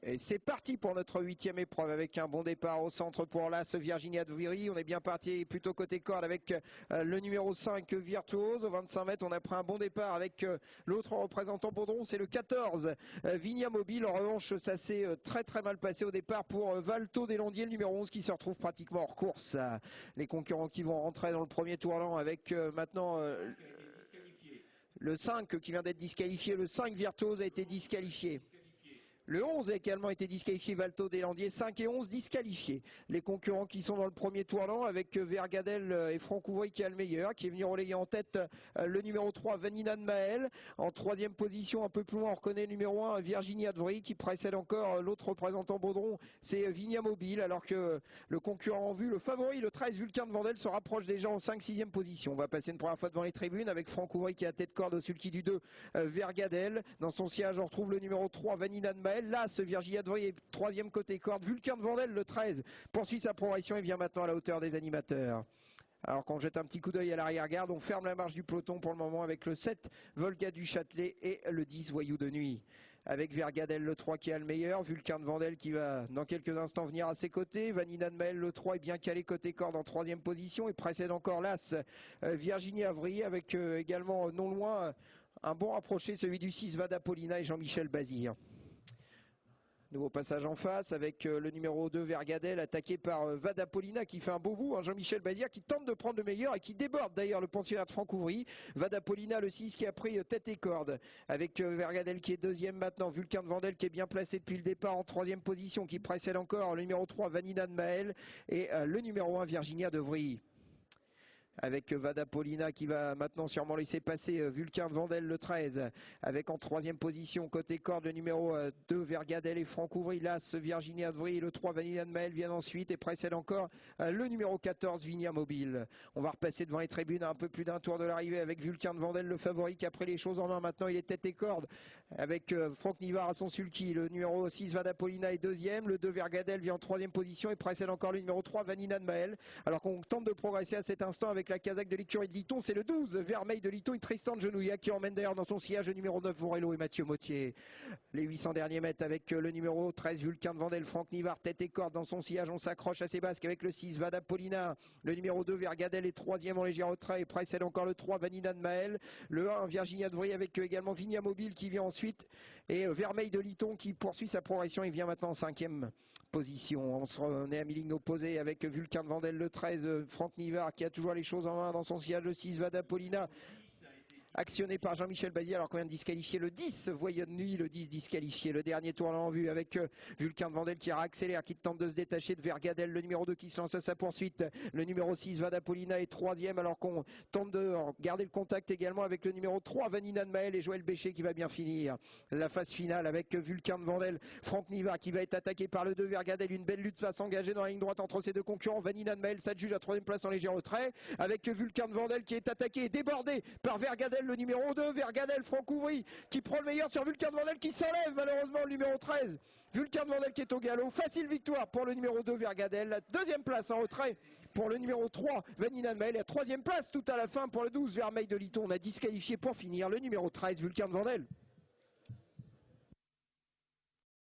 Et c'est parti pour notre 8e épreuve avec un bon départ au centre pour l'As Virginia de Viry. On est bien parti plutôt côté corde avec le numéro 5 Virtuose. Au 25 mètres, on a pris un bon départ avec l'autre représentant Baudron, c'est le 14 Vigna Mobile. En revanche, ça s'est très mal passé au départ pour Valto Deslandiers, le numéro 11 qui se retrouve pratiquement hors course. Les concurrents qui vont rentrer dans le premier tournant avec maintenant le 5 qui vient d'être disqualifié. Le 5 Virtuose a été disqualifié. Le 11 a également été disqualifié, Valto Deslandiers, 5 et 11 disqualifiés. Les concurrents qui sont dans le premier tournant avec Vergadel et Franck Ouvry qui a le meilleur, qui est venu relayer en tête le numéro 3 Vanina de Maël. En troisième position, un peu plus loin, on reconnaît le numéro 1 Virginia de Viry qui précède encore l'autre représentant Baudron, c'est Vigna Mobile, alors que le concurrent en vue, le favori, le 13 Vulcain de Vandel se rapproche déjà en 5-6e position. On va passer une première fois devant les tribunes avec Franck Ouvry qui est à tête corde au sulky du 2 Vergadel. Dans son siège, on retrouve le numéro 3 Vanina de Maël. Là, ce Virginia de Viry est troisième côté corde. Vulcain de Vandel, le 13, poursuit sa progression et vient maintenant à la hauteur des animateurs. Alors qu'on jette un petit coup d'œil à l'arrière-garde, on ferme la marche du peloton pour le moment avec le 7 Volga du Châtelet et le 10 Voyou de Nuit. Avec Vergadel le 3 qui a le meilleur, Vulcain de Vandel qui va dans quelques instants venir à ses côtés. Vanina de Maël le 3 est bien calé côté corde en troisième position et précède encore l'As Virginia Avry avec également non loin un bon rapproché, celui du 6 Vadapolina et Jean-Michel Bazir. Nouveau passage en face avec le numéro 2 Vergadel attaqué par Vadapolina qui fait un beau bout, Jean-Michel Bazir qui tente de prendre le meilleur et qui déborde d'ailleurs le pensionnaire de Franck Ouvry. Vadapolina le 6 qui a pris tête et corde avec Vergadel qui est deuxième maintenant, Vulcain de Vandel qui est bien placé depuis le départ en troisième position qui précède encore le numéro 3 Vanina de Maël et le numéro 1 Virginia de Viry. Avec Vadapolina qui va maintenant sûrement laisser passer Vulcain de Vandel le 13, avec en troisième position côté corde le numéro 2 Vergadel et Franck Ouvry, l'As Virginia de Viry, le 3 Vanilla de Maël viennent ensuite et précède encore le numéro 14 Vigna Mobile. On va repasser devant les tribunes à un peu plus d'un tour de l'arrivée avec Vulcain de Vandel le favori qui a pris les choses en main. Maintenant il est tête et corde avec Franck Nivard à son sulky, le numéro 6 Vadapolina est deuxième, le 2 Vergadel vient en troisième position et précède encore le numéro 3 Vanina de Maël, alors qu'on tente de progresser à cet instant avec la casaque de l'écurie de Liton, c'est le 12 Vermeil de Liton et Tristan de Genouillat qui emmène d'ailleurs dans son sillage le numéro 9 Vorello et Mathieu Mottier. Les 800 derniers mètres avec le numéro 13 Vulcain de Vandel, Franck Nivard tête et corde dans son sillage, on s'accroche à ses basques avec le 6 Vadapolina, le numéro 2 Vergadel est troisième en léger retrait et précède encore le 3 Vanina de Maël, le 1 Virginia de Viry avec également Vigna Mobile qui vient ensuite et Vermeil de Liton qui poursuit sa progression et vient maintenant en 5e position. On est à mi-ligne opposée avec Vulcain de Vandel le 13 Franck Nivard qui a toujours les choses en main dans son sillage, le 6 Vadapolina actionné par Jean-Michel Bazir alors qu'on vient de disqualifier le 10 Voyeux de Nuit, le 10 disqualifié. Le dernier tournant en vue avec Vulcain de Vandel qui accélère, qui tente de se détacher de Vergadel, le numéro 2 qui se lance à sa poursuite, le numéro 6 Vadapolina est troisième alors qu'on tente de garder le contact également avec le numéro 3 Vanina de Maël et Joël Bécher qui va bien finir la phase finale avec Vulcain de Vandel, Franck Nivard qui va être attaqué par le 2 Vergadel. Une belle lutte va s'engager dans la ligne droite entre ces deux concurrents. Vanina de Maël s'adjuge à troisième place en léger retrait avec Vulcain de Vandel qui est attaqué et débordé par Vergadel, le numéro 2, Vergadel, Franck Ouvry qui prend le meilleur sur Vulcain de Vandel qui s'enlève malheureusement le numéro 13. Vulcain de Vandel qui est au galop. Facile victoire pour le numéro 2, Vergadel. La deuxième place en retrait pour le numéro 3, Vanina de Maël. La troisième place tout à la fin pour le 12, Vermeil de Liton. On a disqualifié pour finir le numéro 13, Vulcain de Vandel.